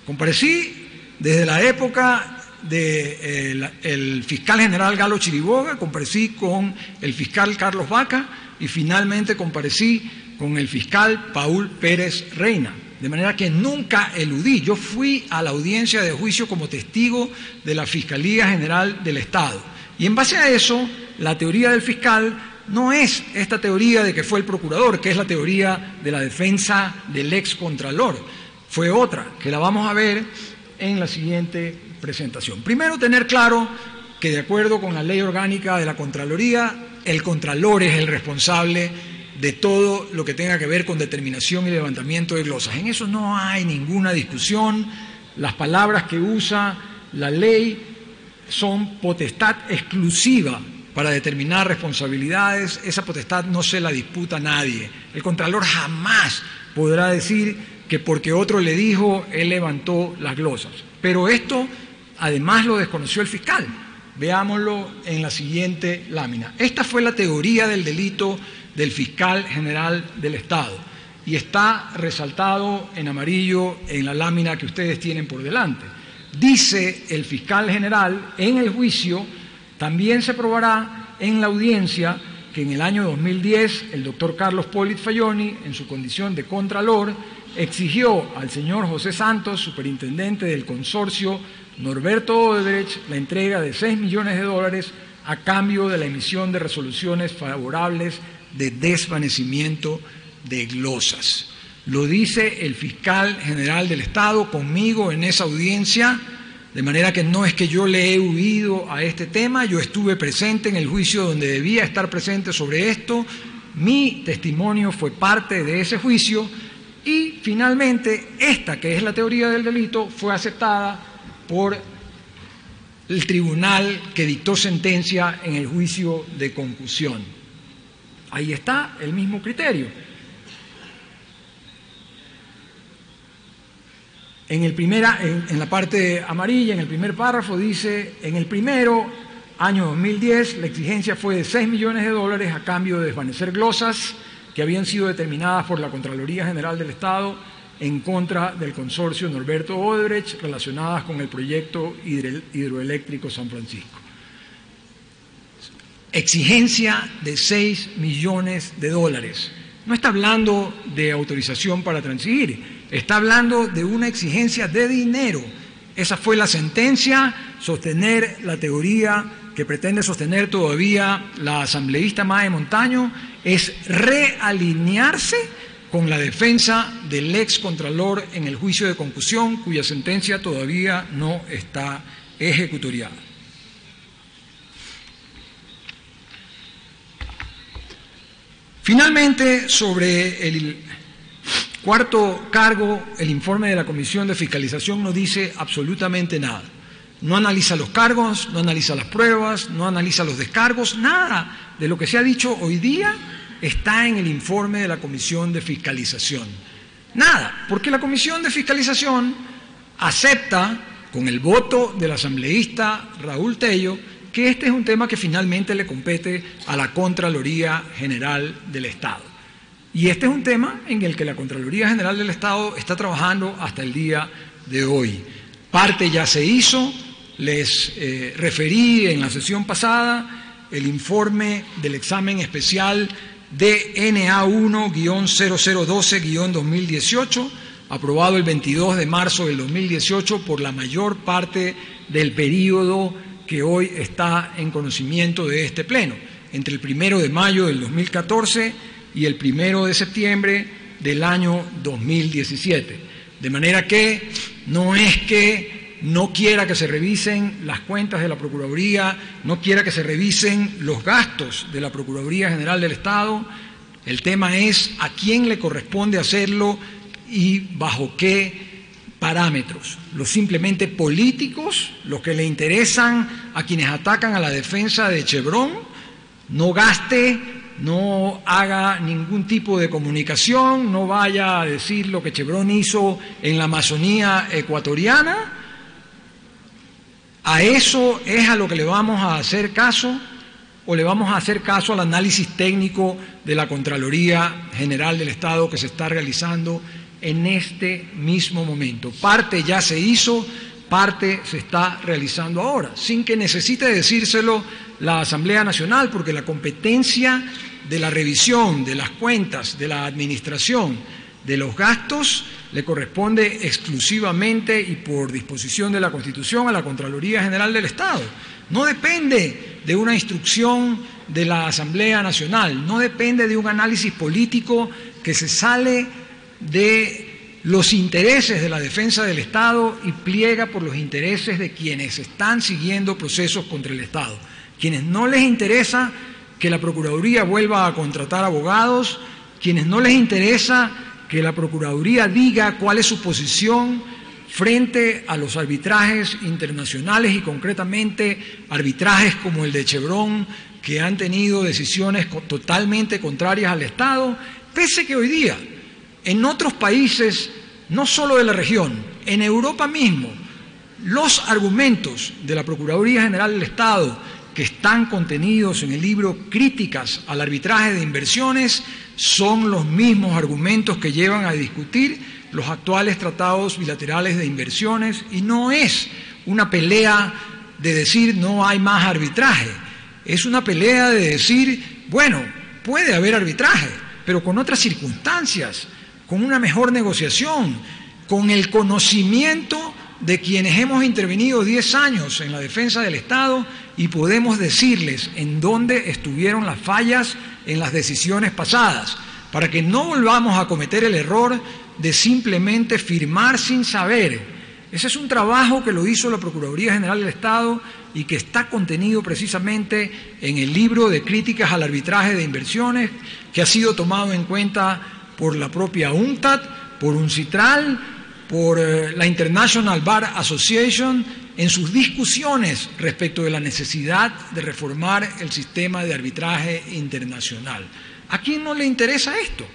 comparecí desde la época del fiscal general Galo Chiriboga, comparecí con el fiscal Carlos Vaca y finalmente comparecí con el fiscal Paul Pérez Reina. De manera que nunca eludí. Yo fui a la audiencia de juicio como testigo de la Fiscalía General del Estado. Y en base a eso, la teoría del fiscal no es esta teoría de que fue el procurador, que es la teoría de la defensa del ex contralor. Fue otra, que la vamos a ver en la siguiente presentación. Primero, tener claro que de acuerdo con la ley orgánica de la Contraloría, el contralor es el responsable de todo lo que tenga que ver con determinación y levantamiento de glosas. En eso no hay ninguna discusión. Las palabras que usa la ley son potestad exclusiva para determinar responsabilidades. Esa potestad no se la disputa a nadie. El contralor jamás podrá decir que porque otro le dijo, él levantó las glosas. Pero esto además lo desconoció el fiscal. Veámoslo en la siguiente lámina. Esta fue la teoría del delito del fiscal general del Estado y está resaltado en amarillo en la lámina que ustedes tienen por delante. Dice el fiscal general en el juicio, también se probará en la audiencia que en el año 2010 el doctor Carlos Polit Fayoni, en su condición de contralor, exigió al señor José Santos, superintendente del consorcio Norberto Odebrecht, la entrega de $6 millones a cambio de la emisión de resoluciones favorables de desvanecimiento de glosas. Lo dice el fiscal general del Estado conmigo en esa audiencia, de manera que no es que yo le he huido a este tema, yo estuve presente en el juicio donde debía estar presente sobre esto, mi testimonio fue parte de ese juicio y finalmente esta, que es la teoría del delito, fue aceptada por el tribunal que dictó sentencia en el juicio de concusión. Ahí está el mismo criterio. En la parte amarilla, en el primer párrafo, dice: en el primero, año 2010, la exigencia fue de $6 millones a cambio de desvanecer glosas que habían sido determinadas por la Contraloría General del Estado en contra del consorcio Norberto Odebrecht relacionadas con el proyecto hidroeléctrico San Francisco. Exigencia de $6 millones. No está hablando de autorización para transigir, está hablando de una exigencia de dinero. Esa fue la sentencia. Sostener la teoría que pretende sostener todavía la asambleísta Mae Montaño es realinearse con la defensa del ex contralor en el juicio de concusión, cuya sentencia todavía no está ejecutoriada. Finalmente, sobre el cuarto cargo, el informe de la Comisión de Fiscalización no dice absolutamente nada. No analiza los cargos, no analiza las pruebas, no analiza los descargos, nada de lo que se ha dicho hoy día está en el informe de la Comisión de Fiscalización. Nada, porque la Comisión de Fiscalización acepta, con el voto del asambleísta Raúl Tello, que este es un tema que finalmente le compete a la Contraloría General del Estado. Y este es un tema en el que la Contraloría General del Estado está trabajando hasta el día de hoy. Parte ya se hizo, les referí en la sesión pasada el informe del examen especial DNA1-0012-2018, aprobado el 22 de marzo del 2018 por la mayor parte del período que hoy está en conocimiento de este Pleno, entre el 1 de mayo del 2014 y el 1 de septiembre del año 2017. De manera que no es que no quiera que se revisen las cuentas de la Procuraduría, no quiera que se revisen los gastos de la Procuraduría General del Estado. El tema es a quién le corresponde hacerlo y bajo qué parámetros. Los simplemente políticos, los que le interesan a quienes atacan a la defensa de Chevron. No gaste, no haga ningún tipo de comunicación, no vaya a decir lo que Chevron hizo en la Amazonía ecuatoriana. ¿A eso es a lo que le vamos a hacer caso o le vamos a hacer caso al análisis técnico de la Contraloría General del Estado que se está realizando en este mismo momento? Parte ya se hizo, parte se está realizando ahora, sin que necesite decírselo la Asamblea Nacional, porque la competencia de la revisión de las cuentas, de la administración de los gastos, le corresponde exclusivamente y por disposición de la Constitución a la Contraloría General del Estado. No depende de una instrucción de la Asamblea Nacional, no depende de un análisis político que se sale de los intereses de la defensa del Estado y pliega por los intereses de quienes están siguiendo procesos contra el Estado, quienes no les interesa que la Procuraduría vuelva a contratar abogados, quienes no les interesa que la Procuraduría diga cuál es su posición frente a los arbitrajes internacionales y concretamente arbitrajes como el de Chevron, que han tenido decisiones totalmente contrarias al Estado, pese que hoy día en otros países, no solo de la región, en Europa mismo, los argumentos de la Procuraduría General del Estado que están contenidos en el libro Críticas al arbitraje de inversiones son los mismos argumentos que llevan a discutir los actuales tratados bilaterales de inversiones, y no es una pelea de decir no hay más arbitraje, es una pelea de decir, bueno, puede haber arbitraje, pero con otras circunstancias, con una mejor negociación, con el conocimiento de quienes hemos intervenido 10 años en la defensa del Estado y podemos decirles en dónde estuvieron las fallas en las decisiones pasadas, para que no volvamos a cometer el error de simplemente firmar sin saber. Ese es un trabajo que lo hizo la Procuraduría General del Estado y que está contenido precisamente en el libro de Críticas al arbitraje de inversiones, que ha sido tomado en cuenta por la propia UNCTAD, por UNCITRAL, por la International Bar Association, en sus discusiones respecto de la necesidad de reformar el sistema de arbitraje internacional. ¿A quién no le interesa esto?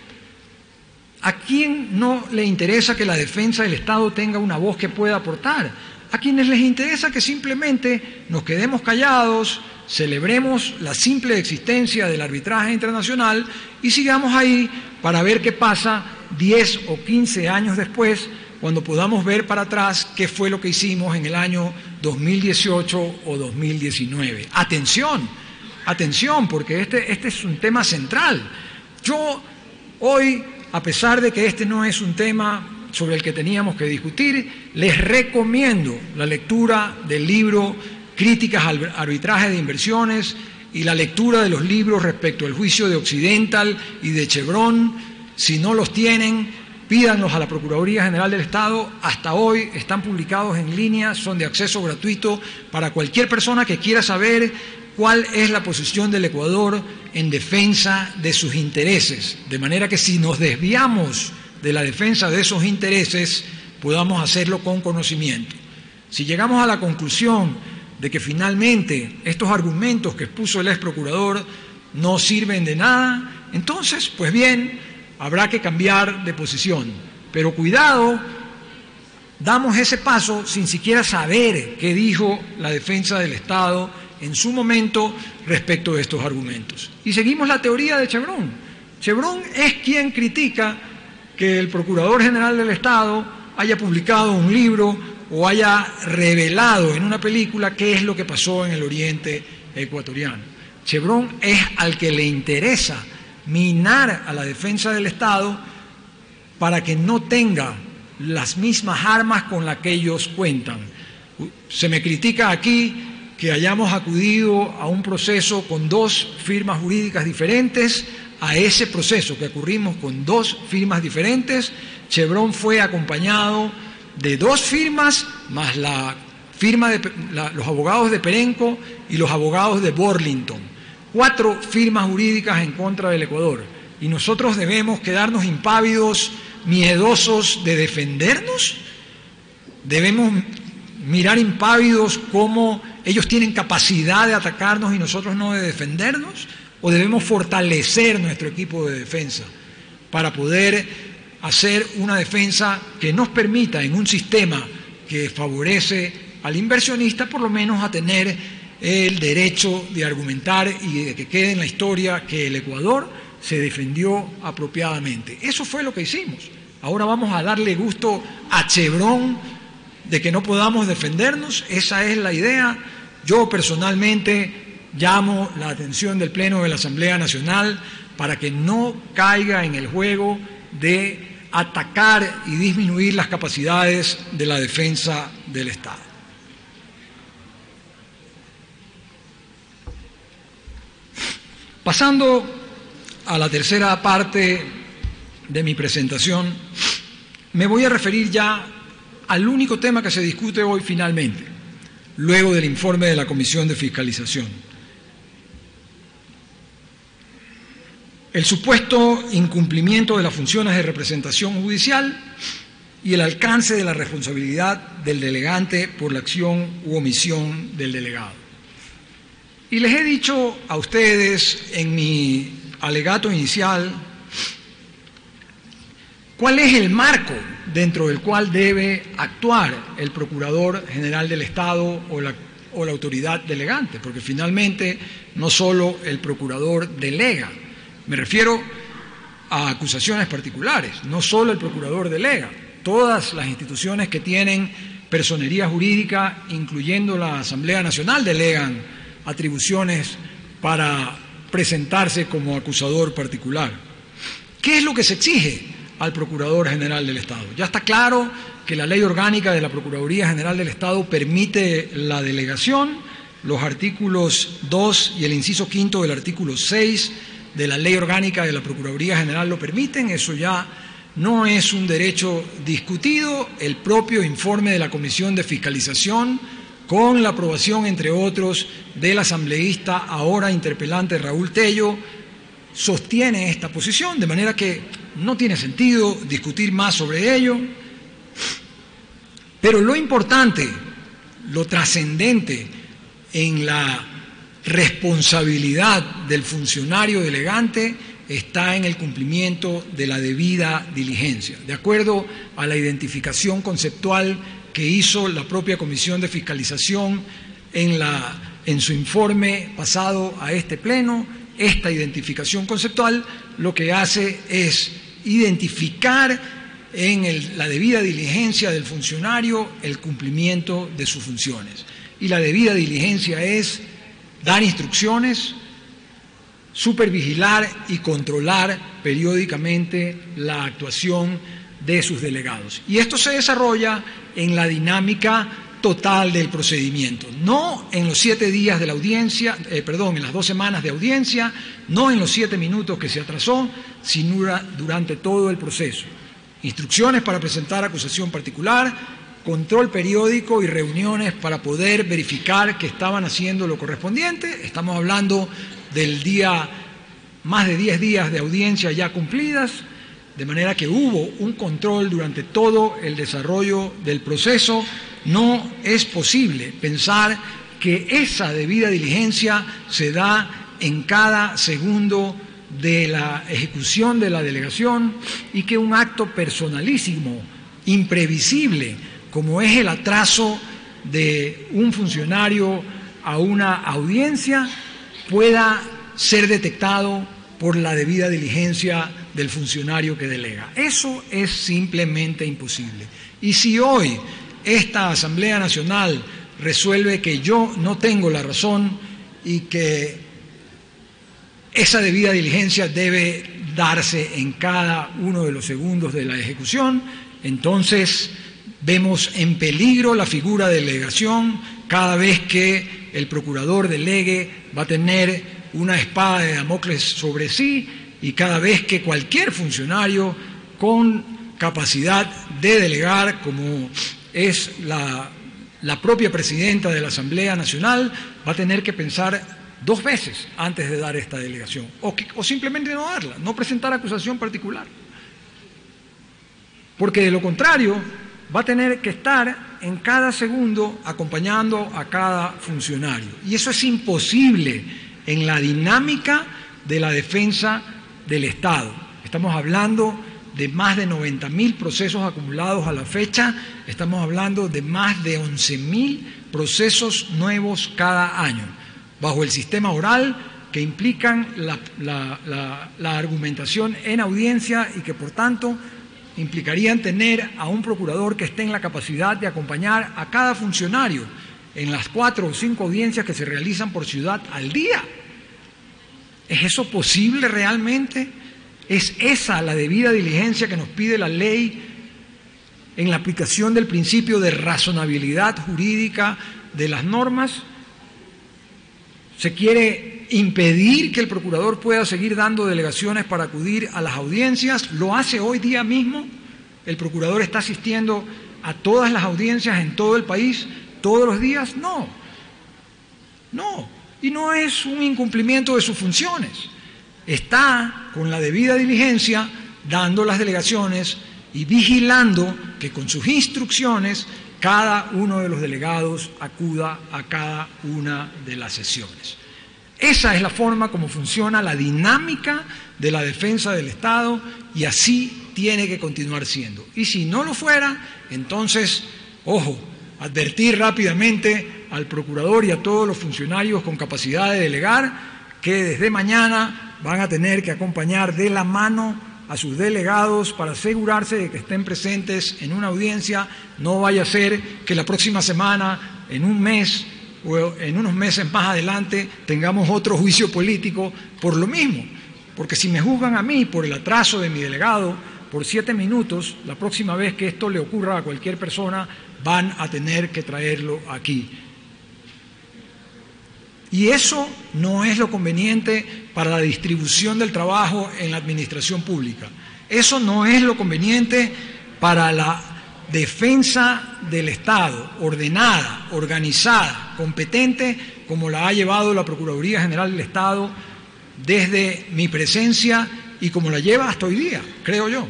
¿A quién no le interesa que la defensa del Estado tenga una voz que pueda aportar? A quienes les interesa que simplemente nos quedemos callados, celebremos la simple existencia del arbitraje internacional y sigamos ahí para ver qué pasa 10 o 15 años después, cuando podamos ver para atrás qué fue lo que hicimos en el año 2018 o 2019. Atención, atención, porque este es un tema central. Yo hoy, a pesar de que este no es un tema sobre el que teníamos que discutir, les recomiendo la lectura del libro Críticas al arbitraje de inversiones y la lectura de los libros respecto al juicio de Occidental y de Chevron. Si no los tienen, pídanlos a la Procuraduría General del Estado. Hasta hoy están publicados en línea, son de acceso gratuito para cualquier persona que quiera saber cuál es la posición del Ecuador en defensa de sus intereses. De manera que si nos desviamos de la defensa de esos intereses, podamos hacerlo con conocimiento. Si llegamos a la conclusión de que finalmente estos argumentos que expuso el ex procurador no sirven de nada, entonces, pues bien, habrá que cambiar de posición. Pero cuidado, damos ese paso sin siquiera saber qué dijo la defensa del Estado en su momento respecto de estos argumentos. Y seguimos la teoría de Chevron. Chevron es quien critica que el Procurador General del Estado haya publicado un libro o haya revelado en una película qué es lo que pasó en el oriente ecuatoriano. Chevron es al que le interesa minar a la defensa del Estado para que no tenga las mismas armas con las que ellos cuentan. Se me critica aquí que hayamos acudido a un proceso con 2 firmas jurídicas diferentes. A ese proceso que acurrimos con 2 firmas diferentes, Chevron fue acompañado de 2 firmas más la firma de los abogados de Perenco y los abogados de Burlington. 4 firmas jurídicas en contra del Ecuador. ¿Y nosotros debemos quedarnos impávidos, miedosos de defendernos? ¿Debemos mirar impávidos cómo ellos tienen capacidad de atacarnos y nosotros no de defendernos? ¿O debemos fortalecer nuestro equipo de defensa para poder hacer una defensa que nos permita, en un sistema que favorece al inversionista, por lo menos a tener el derecho de argumentar y de que quede en la historia que el Ecuador se defendió apropiadamente? Eso fue lo que hicimos. Ahora vamos a darle gusto a Chevron de que no podamos defendernos. Esa es la idea. Yo personalmente llamo la atención del Pleno de la Asamblea Nacional para que no caiga en el juego de atacar y disminuir las capacidades de la defensa del Estado. Pasando a la tercera parte de mi presentación, me voy a referir ya al único tema que se discute hoy finalmente, luego del informe de la Comisión de Fiscalización. El supuesto incumplimiento de las funciones de representación judicial y el alcance de la responsabilidad del delegante por la acción u omisión del delegado. Y les he dicho a ustedes en mi alegato inicial cuál es el marco dentro del cual debe actuar el Procurador General del Estado o la autoridad delegante, porque finalmente no solo el procurador delega. Me refiero a acusaciones particulares, no solo el procurador delega. Todas las instituciones que tienen personería jurídica, incluyendo la Asamblea Nacional, delegan atribuciones para presentarse como acusador particular. ¿Qué es lo que se exige al Procurador General del Estado? Ya está claro que la Ley Orgánica de la Procuraduría General del Estado permite la delegación. Los artículos 2 y el inciso 5 del artículo 6 de la Ley Orgánica de la Procuraduría General lo permiten. Eso ya no es un derecho discutido. El propio informe de la Comisión de Fiscalización, con la aprobación, entre otros, del asambleísta ahora interpelante Raúl Tello, sostiene esta posición, de manera que no tiene sentido discutir más sobre ello. Pero lo importante, lo trascendente en la responsabilidad del funcionario delegante está en el cumplimiento de la debida diligencia. De acuerdo a la identificación conceptual que hizo la propia Comisión de Fiscalización en su informe pasado a este Pleno, esta identificación conceptual lo que hace es identificar en la debida diligencia del funcionario el cumplimiento de sus funciones. Y la debida diligencia es dar instrucciones, supervigilar y controlar periódicamente la actuación de sus delegados. Y esto se desarrolla en la dinámica total del procedimiento, no en los 7 días de la audiencia, en las 2 semanas de audiencia, no en los 7 minutos que se atrasó, sino durante todo el proceso. Instrucciones para presentar acusación particular, control periódico y reuniones para poder verificar que estaban haciendo lo correspondiente. Estamos hablando del día, más de 10 días de audiencia ya cumplidas, de manera que hubo un control durante todo el desarrollo del proceso. No es posible pensar que esa debida diligencia se da en cada segundo de la ejecución de la delegación y que un acto personalísimo, imprevisible, como es el atraso de un funcionario a una audiencia, pueda ser detectado por la debida diligencia del funcionario que delega. Eso es simplemente imposible. Y si hoy esta Asamblea Nacional resuelve que yo no tengo la razón y que esa debida diligencia debe darse en cada uno de los segundos de la ejecución, entonces vemos en peligro la figura de delegación. Cada vez que el procurador delegue va a tener una espada de Damocles sobre sí, y cada vez que cualquier funcionario con capacidad de delegar, como es la propia presidenta de la Asamblea Nacional, va a tener que pensar 2 veces antes de dar esta delegación, o simplemente no darla, no presentar acusación particular. Porque de lo contrario va a tener que estar en cada segundo acompañando a cada funcionario. Y eso es imposible en la dinámica de la defensa del Estado. Estamos hablando de más de 90.000 procesos acumulados a la fecha, estamos hablando de más de 11.000 procesos nuevos cada año, bajo el sistema oral, que implican la argumentación en audiencia y que por tanto implicarían tener a un procurador que esté en la capacidad de acompañar a cada funcionario en las 4 o 5 audiencias que se realizan por ciudad al día. ¿Es eso posible realmente? ¿Es esa la debida diligencia que nos pide la ley en la aplicación del principio de razonabilidad jurídica de las normas? ¿Se quiere impedir que el procurador pueda seguir dando delegaciones para acudir a las audiencias? ¿Lo hace hoy día mismo? ¿El procurador está asistiendo a todas las audiencias en todo el país todos los días? No. Y no es un incumplimiento de sus funciones. Está con la debida diligencia dando las delegaciones y vigilando que con sus instrucciones cada uno de los delegados acuda a cada una de las sesiones. Esa es la forma como funciona la dinámica de la defensa del Estado y así tiene que continuar siendo. Y si no lo fuera, entonces, ojo, advertir rápidamente al procurador y a todos los funcionarios con capacidad de delegar que desde mañana van a tener que acompañar de la mano a sus delegados para asegurarse de que estén presentes en una audiencia. No vaya a ser que la próxima semana, en un mes o en unos meses más adelante, tengamos otro juicio político por lo mismo. Porque si me juzgan a mí por el atraso de mi delegado por 7 minutos, la próxima vez que esto le ocurra a cualquier persona, van a tener que traerlo aquí. Y eso no es lo conveniente para la distribución del trabajo en la administración pública. Eso no es lo conveniente para la defensa del Estado, ordenada, organizada, competente, como la ha llevado la Procuraduría General del Estado desde mi presencia y como la lleva hasta hoy día, creo yo.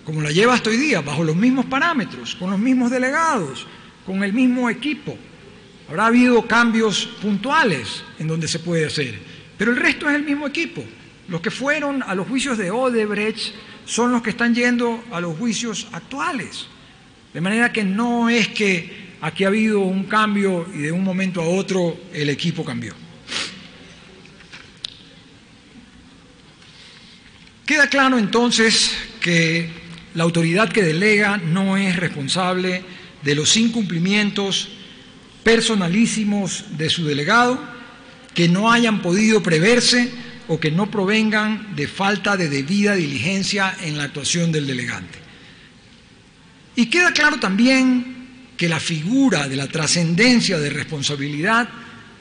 Como la lleva hasta hoy día, bajo los mismos parámetros, con los mismos delegados, con el mismo equipo. Habrá habido cambios puntuales en donde se puede hacer, pero el resto es el mismo equipo Los que fueron a los juicios de Odebrecht son los que están yendo a los juicios actuales. De manera que no es que aquí ha habido un cambio y de un momento a otro el equipo cambió. Queda claro entonces que la autoridad que delega no es responsable de los incumplimientos personalísimos de su delegado que no hayan podido preverse o que no provengan de falta de debida diligencia en la actuación del delegante. Y queda claro también que la figura de la trascendencia de responsabilidad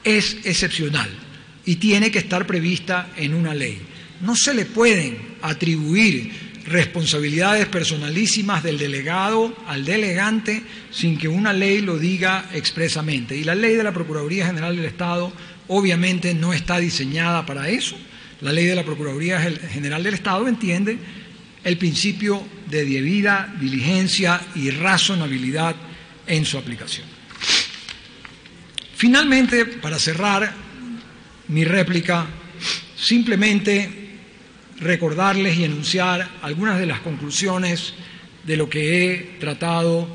es excepcional y tiene que estar prevista en una ley. No se le pueden atribuir responsabilidades personalísimas del delegado al delegante sin que una ley lo diga expresamente. Y la ley de la Procuraduría General del Estado obviamente no está diseñada para eso. La ley de la Procuraduría General del Estado entiende el principio de debida diligencia y razonabilidad en su aplicación. Finalmente, para cerrar mi réplica, simplemente recordarles y enunciar algunas de las conclusiones de lo que he tratado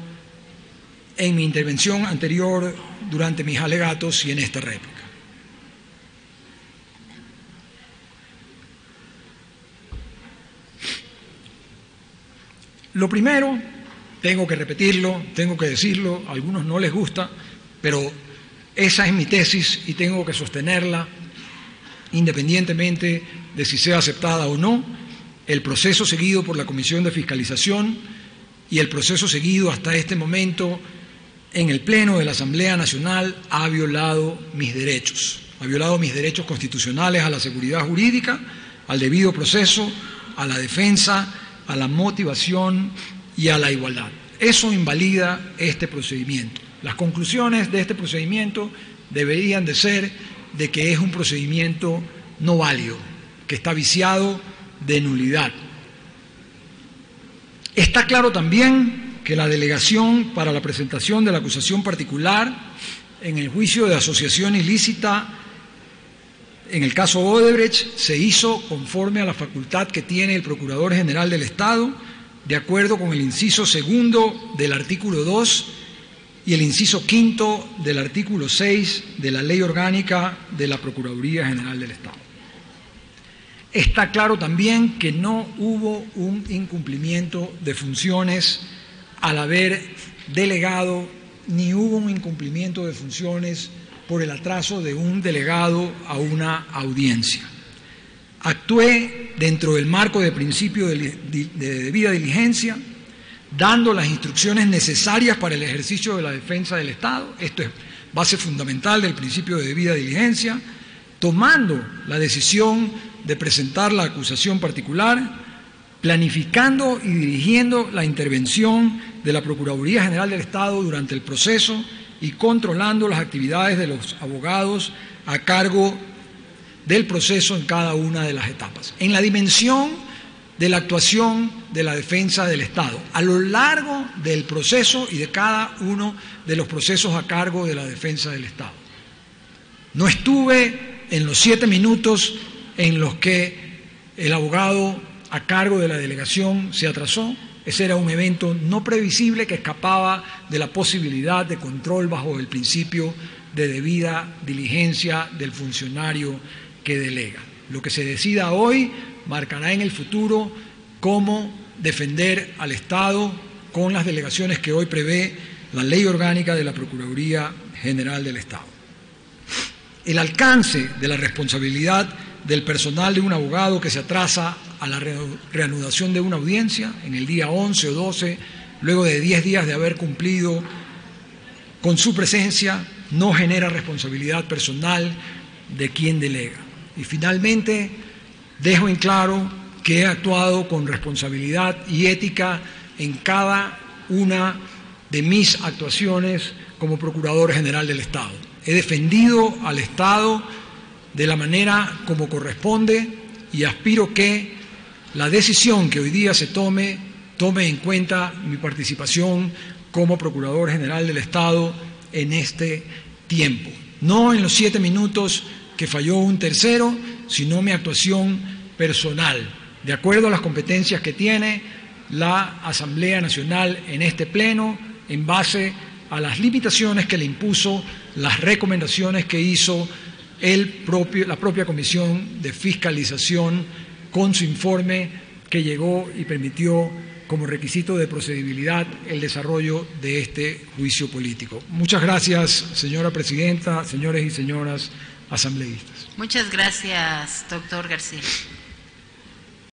en mi intervención anterior durante mis alegatos y en esta réplica. Lo primero, tengo que repetirlo, tengo que decirlo, a algunos no les gusta, pero esa es mi tesis y tengo que sostenerla independientemente de si sea aceptada o no. El proceso seguido por la Comisión de Fiscalización y el proceso seguido hasta este momento en el Pleno de la Asamblea Nacional ha violado mis derechos constitucionales a la seguridad jurídica, al debido proceso, a la defensa, a la motivación y a la igualdad. Eso invalida este procedimiento. Las conclusiones de este procedimiento deberían de ser de que es un procedimiento no válido, que está viciado de nulidad. Está claro también que la delegación para la presentación de la acusación particular en el juicio de asociación ilícita en el caso Odebrecht se hizo conforme a la facultad que tiene el Procurador General del Estado, de acuerdo con el inciso segundo del artículo 2 y el inciso quinto del artículo 6 de la Ley Orgánica de la Procuraduría General del Estado. Está claro también que no hubo un incumplimiento de funciones al haber delegado, ni hubo un incumplimiento de funciones por el atraso de un delegado a una audiencia. Actué dentro del marco de principio de debida diligencia, dando las instrucciones necesarias para el ejercicio de la defensa del Estado. Esto es base fundamental del principio de debida diligencia, tomando la decisión de presentar la acusación particular, planificando y dirigiendo la intervención de la Procuraduría General del Estado durante el proceso y controlando las actividades de los abogados a cargo del proceso en cada una de las etapas, en la dimensión de la actuación de la defensa del Estado, a lo largo del proceso y de cada uno de los procesos a cargo de la defensa del Estado. No estuve en los 7 minutos en los que el abogado a cargo de la delegación se atrasó. Ese era un evento no previsible que escapaba de la posibilidad de control bajo el principio de debida diligencia del funcionario que delega. Lo que se decida hoy marcará en el futuro cómo defender al Estado con las delegaciones que hoy prevé la Ley Orgánica de la Procuraduría General del Estado. El alcance de la responsabilidad del personal de un abogado que se atrasa a la reanudación de una audiencia en el día 11 o 12, luego de 10 días de haber cumplido con su presencia, no genera responsabilidad personal de quien delega. Y finalmente, dejo en claro que he actuado con responsabilidad y ética en cada una de mis actuaciones como Procurador General del Estado. He defendido al Estado de la manera como corresponde y aspiro que la decisión que hoy día se tome en cuenta mi participación como Procurador General del Estado en este tiempo. No en los 7 minutos que falló un tercero, sino mi actuación personal, de acuerdo a las competencias que tiene la Asamblea Nacional en este pleno, en base a las limitaciones que le impuso, las recomendaciones que hizo la propia Comisión de Fiscalización con su informe que llegó y permitió como requisito de procedibilidad el desarrollo de este juicio político. Muchas gracias, señora presidenta, señores y señoras asambleístas. Muchas gracias, doctor García.